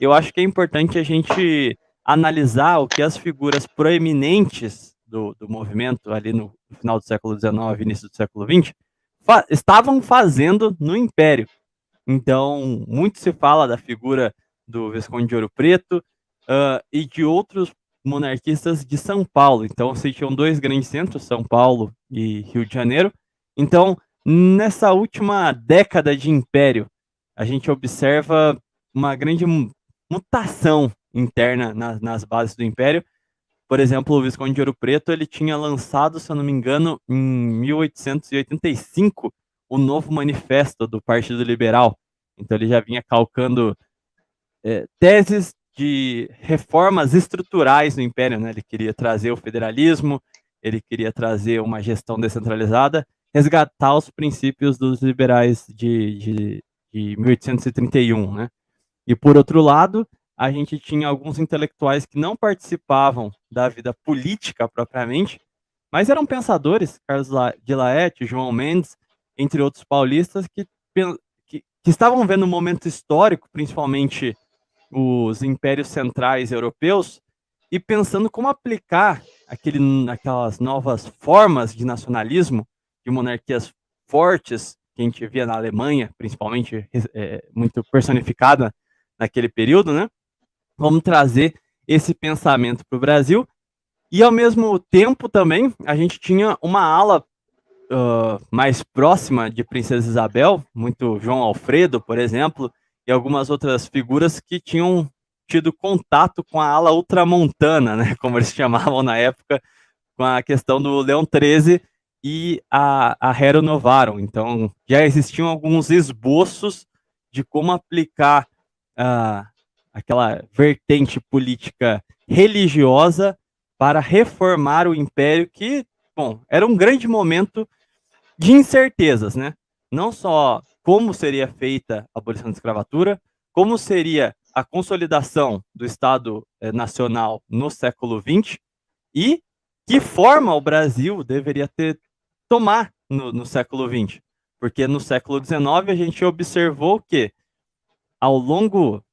eu acho que é importante a gente analisar o que as figuras proeminentes do movimento ali no final do século XIX, início do século XX, estavam fazendo no Império. Então, muito se fala da figura do Visconde de Ouro Preto, e de outros monarquistas de São Paulo. Então, vocês tinham dois grandes centros, São Paulo e Rio de Janeiro. Então, nessa última década de império, a gente observa uma grande mutação interna nas bases do império. Por exemplo, o Visconde de Ouro Preto, ele tinha lançado, se eu não me engano, em 1885, o novo manifesto do Partido Liberal. Então ele já vinha calcando teses de reformas estruturais no Império, né? Ele queria trazer o federalismo, ele queria trazer uma gestão descentralizada, resgatar os princípios dos liberais de 1831, né? E por outro lado, a gente tinha alguns intelectuais que não participavam da vida política propriamente, mas eram pensadores, Carlos de Laet, João Mendes, entre outros paulistas, que estavam vendo o momento histórico, principalmente os impérios centrais europeus, e pensando como aplicar aquelas novas formas de nacionalismo, de monarquias fortes, que a gente via na Alemanha, principalmente, muito personificada naquele período, né? Vamos trazer esse pensamento para o Brasil. E, ao mesmo tempo, também, a gente tinha uma ala mais próxima de Princesa Isabel, muito João Alfredo, por exemplo, e algumas outras figuras que tinham tido contato com a ala ultramontana, né, como eles chamavam na época, com a questão do Leão XIII e a Rerum Novarum. Então, já existiam alguns esboços de como aplicar aquela vertente política religiosa para reformar o império, que, bom, era um grande momento de incertezas, né? Não só como seria feita a abolição da escravatura, como seria a consolidação do Estado Nacional no século XX e que forma o Brasil deveria tomar no século XX. Porque no século XIX a gente observou que, ao longo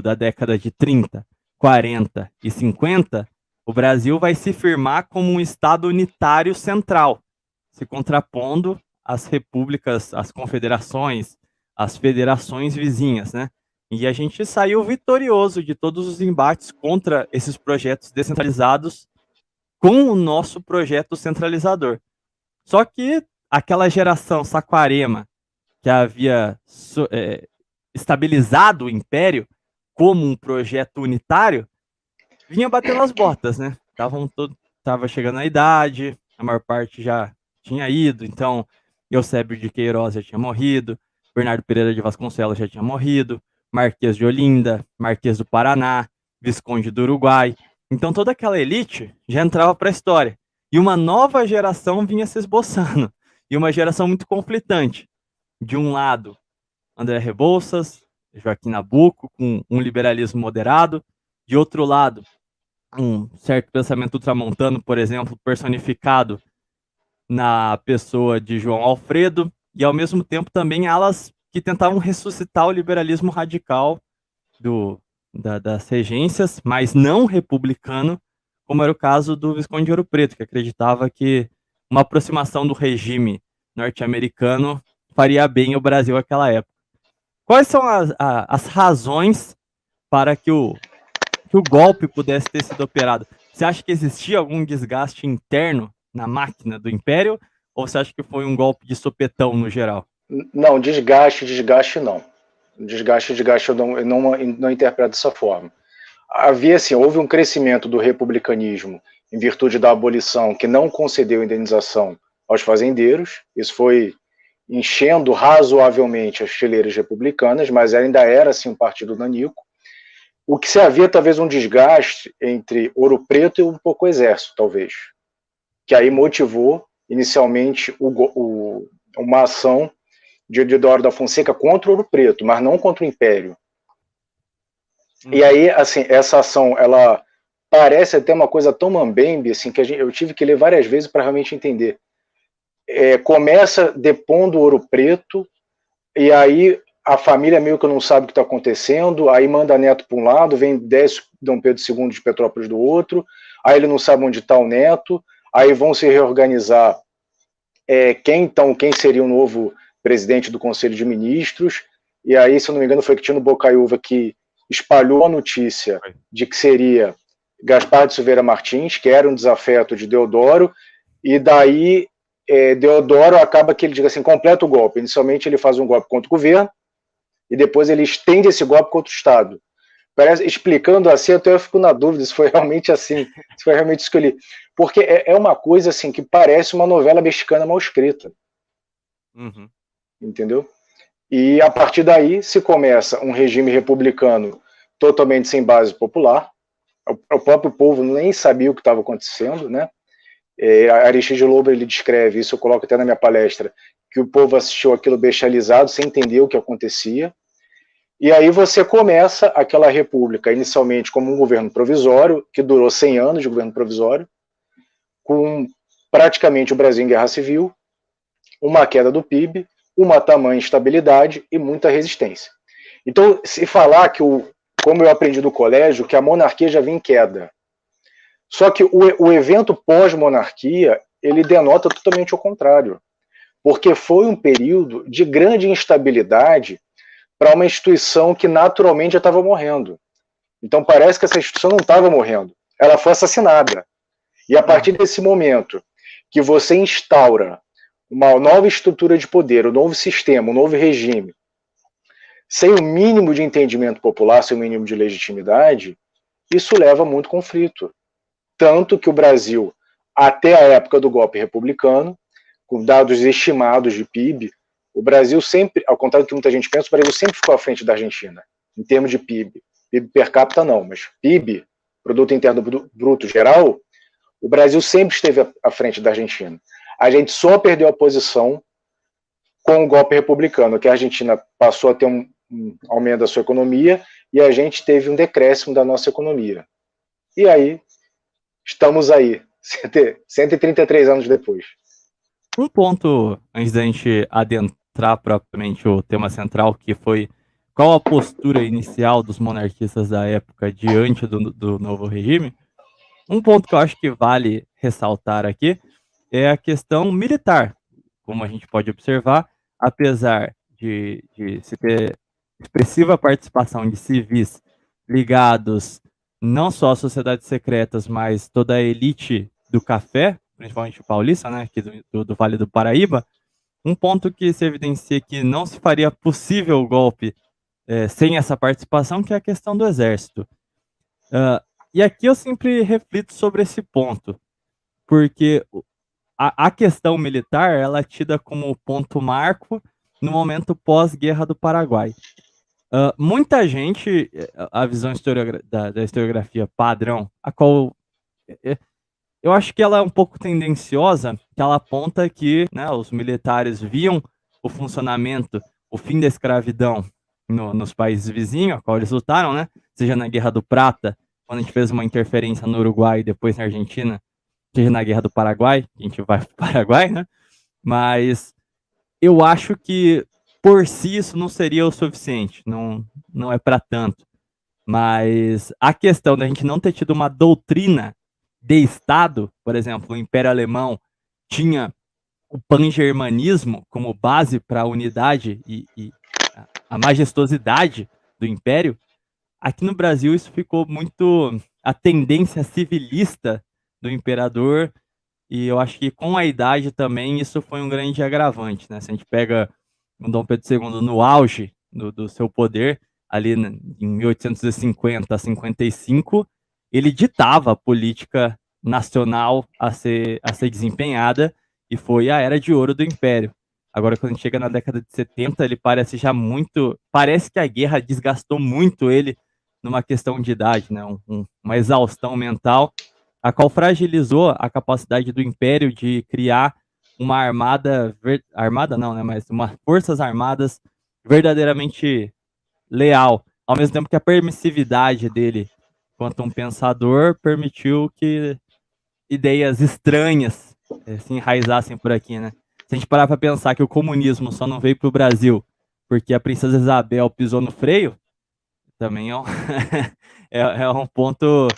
da década de 30, 40 e 50, o Brasil vai se firmar como um Estado unitário central, se contrapondo às repúblicas, às confederações, às federações vizinhas, né? E a gente saiu vitorioso de todos os embates contra esses projetos descentralizados com o nosso projeto centralizador. Só que aquela geração saquarema que havia estabilizado o império como um projeto unitário, vinha batendo as botas, né? Tava chegando a idade, a maior parte já tinha ido, então Eusébio de Queiroz já tinha morrido, Bernardo Pereira de Vasconcelos já tinha morrido, Marquês de Olinda, Marquês do Paraná, Visconde do Uruguai. Então toda aquela elite já entrava para a história. E uma nova geração vinha se esboçando. E uma geração muito conflitante. De um lado, André Rebouças, Joaquim Nabuco, com um liberalismo moderado. De outro lado, um certo pensamento ultramontano, por exemplo, personificado na pessoa de João Alfredo, e ao mesmo tempo também alas que tentavam ressuscitar o liberalismo radical das regências, mas não republicano, como era o caso do Visconde de Ouro Preto, que acreditava que uma aproximação do regime norte-americano faria bem ao Brasil naquela época. Quais são as razões para que o golpe pudesse ter sido operado? Você acha que existia algum desgaste interno na máquina do Império? Ou você acha que foi um golpe de sopetão no geral? Não, desgaste não. Desgaste eu não interpreto dessa forma. Houve um crescimento do republicanismo em virtude da abolição que não concedeu indenização aos fazendeiros. Isso foi enchendo razoavelmente as fileiras republicanas, mas ainda era assim um partido nanico. O que se havia talvez um desgaste entre Ouro Preto e um pouco o exército, talvez, que aí motivou inicialmente uma ação de Deodoro da Fonseca contra o Ouro Preto, mas não contra o Império. E aí, assim, essa ação, ela parece até uma coisa tão mambembe, assim, que eu tive que ler várias vezes para realmente entender. Começa depondo o Ouro Preto, e aí a família meio que não sabe o que está acontecendo, aí manda neto para um lado, desce Dom Pedro II de Petrópolis do outro, aí ele não sabe onde está o neto, aí vão se reorganizar quem seria o novo presidente do Conselho de Ministros, e aí, se eu não me engano, foi Quintino Bocaiúva que espalhou a notícia de que seria Gaspar de Silveira Martins, que era um desafeto de Deodoro, e daí Deodoro acaba que ele diz assim, completa o golpe. Inicialmente ele faz um golpe contra o governo, e depois ele estende esse golpe contra o Estado. Explicando assim, até eu fico na dúvida se foi realmente assim, se foi realmente isso que eu li. Porque é uma coisa assim que parece uma novela mexicana mal escrita. Uhum. Entendeu? E a partir daí se começa um regime republicano totalmente sem base popular. O próprio povo nem sabia o que estava acontecendo, né? Aristide Lobo ele descreve isso, eu coloco até na minha palestra, que o povo assistiu aquilo bestializado, sem entender o que acontecia. E aí você começa aquela república, inicialmente como um governo provisório, que durou 100 anos de governo provisório, com praticamente o Brasil em guerra civil, uma queda do PIB, uma tamanha instabilidade e muita resistência. Então, se falar que, como eu aprendi do colégio, que a monarquia já vinha em queda. Só que o evento pós-monarquia, ele denota totalmente o contrário. Porque foi um período de grande instabilidade para uma instituição que naturalmente já estava morrendo. Então parece que essa instituição não estava morrendo, ela foi assassinada. E a partir desse momento que você instaura uma nova estrutura de poder, um novo sistema, um novo regime, sem o mínimo de entendimento popular, sem o mínimo de legitimidade, isso leva a muito conflito. Tanto que o Brasil, até a época do golpe republicano, com dados estimados de PIB, o Brasil sempre, ao contrário do que muita gente pensa, o Brasil sempre ficou à frente da Argentina, em termos de PIB. PIB per capita não, mas PIB, Produto Interno Bruto Geral, o Brasil sempre esteve à frente da Argentina. A gente só perdeu a posição com o golpe republicano, que a Argentina passou a ter um aumento da sua economia e a gente teve um decréscimo da nossa economia. E aí, estamos aí, 133 anos depois. Um ponto, antes da gente adentrar propriamente o tema central, que foi qual a postura inicial dos monarquistas da época diante do novo regime, um ponto que eu acho que vale ressaltar aqui é a questão militar. Como a gente pode observar, apesar de se ter expressiva participação de civis ligados não só às sociedades secretas, mas toda a elite do café, principalmente o paulista, né, aqui do Vale do Paraíba, um ponto que se evidencia que não se faria possível o golpe sem essa participação, que é a questão do exército. E aqui eu sempre reflito sobre esse ponto, porque a questão militar ela é tida como ponto marco no momento pós-guerra do Paraguai. Muita gente, a visão da historiografia padrão, a qual eu acho que ela é um pouco tendenciosa, que ela aponta que, né, os militares viam o funcionamento, o fim da escravidão nos países vizinhos, a qual eles lutaram, né, seja na Guerra do Prata, quando a gente fez uma interferência no Uruguai e depois na Argentina, seja na Guerra do Paraguai, a gente vai para o Paraguai, né, mas eu acho que por si isso não seria o suficiente, não é para tanto. Mas a questão da gente não ter tido uma doutrina de Estado, por exemplo, o Império Alemão tinha o pangermanismo como base para a unidade e a majestosidade do Império, aqui no Brasil isso ficou muito a tendência civilista do imperador, e eu acho que com a idade também isso foi um grande agravante, né? Se a gente pega o Dom Pedro II no auge do seu poder, ali em 1850 a 55, ele ditava a política nacional a ser desempenhada e foi a era de ouro do Império. Agora, quando a gente chega na década de 70, ele parece já muito... Parece que a guerra desgastou muito ele numa questão de idade, né? Uma exaustão mental, a qual fragilizou a capacidade do Império de criar uma armada não, né, mas uma forças armadas verdadeiramente leal, ao mesmo tempo que a permissividade dele quanto um pensador permitiu que ideias estranhas se enraizassem por aqui, né? Se a gente parar para pensar que o comunismo só não veio para o Brasil porque a princesa Isabel pisou no freio, também é um, é um ponto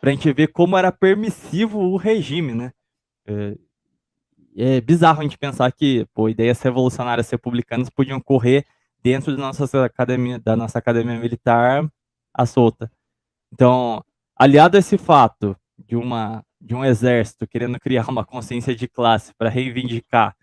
para a gente ver como era permissivo o regime, né? É bizarro a gente pensar que, pô, ideias revolucionárias republicanas podiam correr dentro da nossa academia militar à solta. Então, aliado a esse fato de um exército querendo criar uma consciência de classe para reivindicar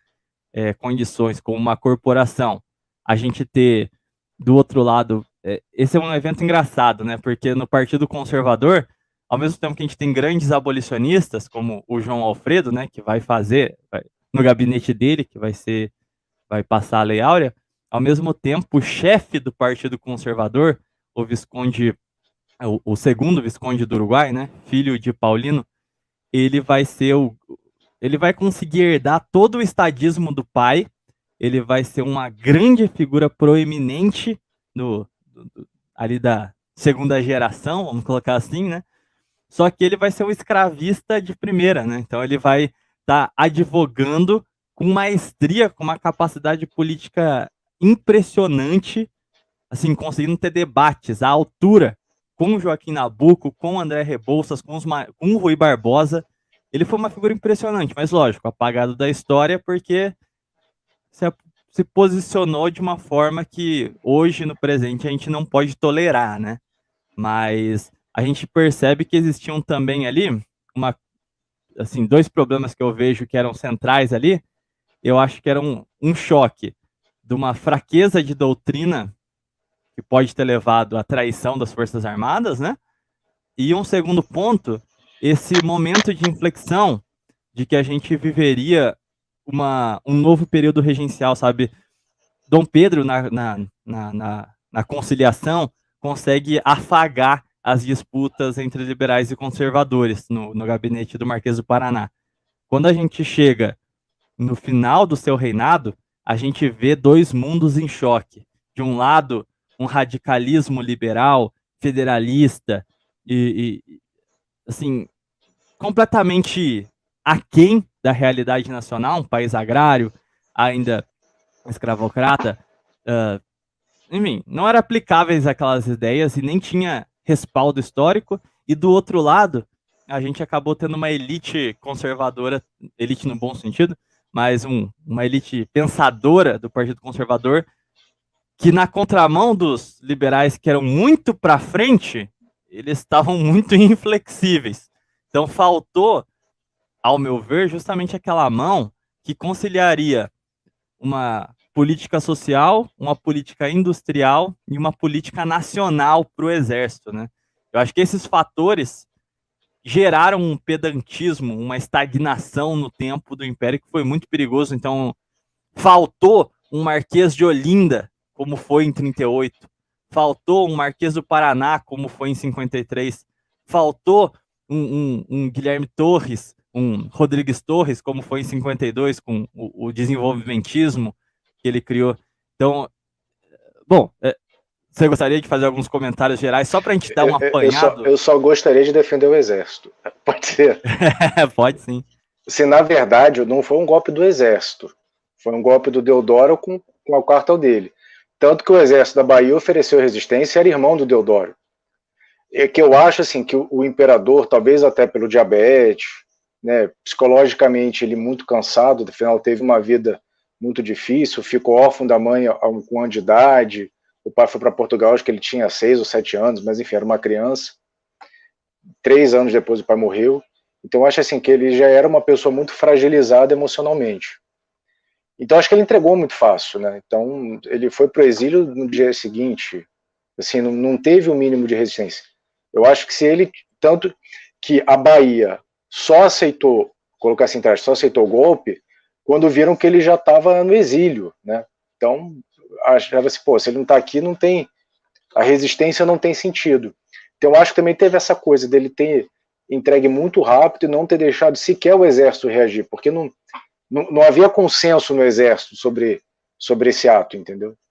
condições como uma corporação, a gente ter do outro lado, esse é um evento engraçado, né? Porque no Partido Conservador, ao mesmo tempo que a gente tem grandes abolicionistas, como o João Alfredo, né, que no gabinete dele, vai passar a Lei Áurea, ao mesmo tempo, o chefe do Partido Conservador, o Visconde, o segundo Visconde do Uruguai, né, filho de Paulino, ele vai ser ele vai conseguir herdar todo o estadismo do pai, ele vai ser uma grande figura proeminente ali da segunda geração, vamos colocar assim, né? Só que ele vai ser um escravista de primeira, né? Então ele vai estar advogando com maestria, com uma capacidade política impressionante, assim, conseguindo ter debates à altura com Joaquim Nabuco, com André Rebouças, com o Rui Barbosa. Ele foi uma figura impressionante, mas lógico, apagado da história porque se, se posicionou de uma forma que hoje, no presente, a gente não pode tolerar, né? Mas a gente percebe que existiam também ali assim, dois problemas que eu vejo que eram centrais ali. Eu acho que era um choque de uma fraqueza de doutrina que pode ter levado à traição das Forças Armadas, né? E um segundo ponto, esse momento de inflexão de que a gente viveria um novo período regencial, sabe? Dom Pedro, na conciliação, consegue afagar as disputas entre liberais e conservadores no gabinete do Marquês do Paraná. Quando a gente chega no final do seu reinado, a gente vê dois mundos em choque. De um lado, um radicalismo liberal, federalista e assim, completamente aquém da realidade nacional, um país agrário, ainda escravocrata, enfim, não eram aplicáveis aquelas ideias e nem tinha respaldo histórico. E do outro lado, a gente acabou tendo uma elite conservadora, elite no bom sentido, mas uma elite pensadora do Partido Conservador, que na contramão dos liberais que eram muito para frente, eles estavam muito inflexíveis. Então faltou, ao meu ver, justamente aquela mão que conciliaria uma política social, uma política industrial e uma política nacional para o exército, né? Eu acho que esses fatores geraram um pedantismo, uma estagnação no tempo do Império que foi muito perigoso. Então, faltou um Marquês de Olinda, como foi em 38. Faltou um Marquês do Paraná, como foi em 53. Faltou um Guilherme Torres, um Rodrigues Torres, como foi em 52, com o desenvolvimentismo que ele criou. Então, bom, você gostaria de fazer alguns comentários gerais, só para a gente dar um apanhado? Eu só gostaria de defender o Exército. Pode ser? Pode sim. Se na verdade não foi um golpe do Exército, foi um golpe do Deodoro com o quartel dele. Tanto que o Exército da Bahia ofereceu resistência e era irmão do Deodoro. É que eu acho assim que o imperador, talvez até pelo diabetes, né, psicologicamente ele muito cansado, afinal teve uma vida muito difícil, ficou órfão da mãe com um ano de idade, o pai foi para Portugal, acho que ele tinha 6 ou 7 anos, mas enfim, era uma criança. 3 anos depois o pai morreu. Então eu acho assim que ele já era uma pessoa muito fragilizada emocionalmente. Então acho que ele entregou muito fácil, né? Então ele foi pro exílio no dia seguinte, assim, não teve o mínimo de resistência. Eu acho que se ele, tanto que a Bahia só aceitou, colocar assim, só aceitou o golpe quando viram que ele já estava no exílio, né? Então achava assim, pô, se ele não está aqui, não tem, a resistência não tem sentido. Então eu acho que também teve essa coisa dele ter entregue muito rápido e não ter deixado sequer o exército reagir, porque não havia consenso no exército sobre esse ato, entendeu?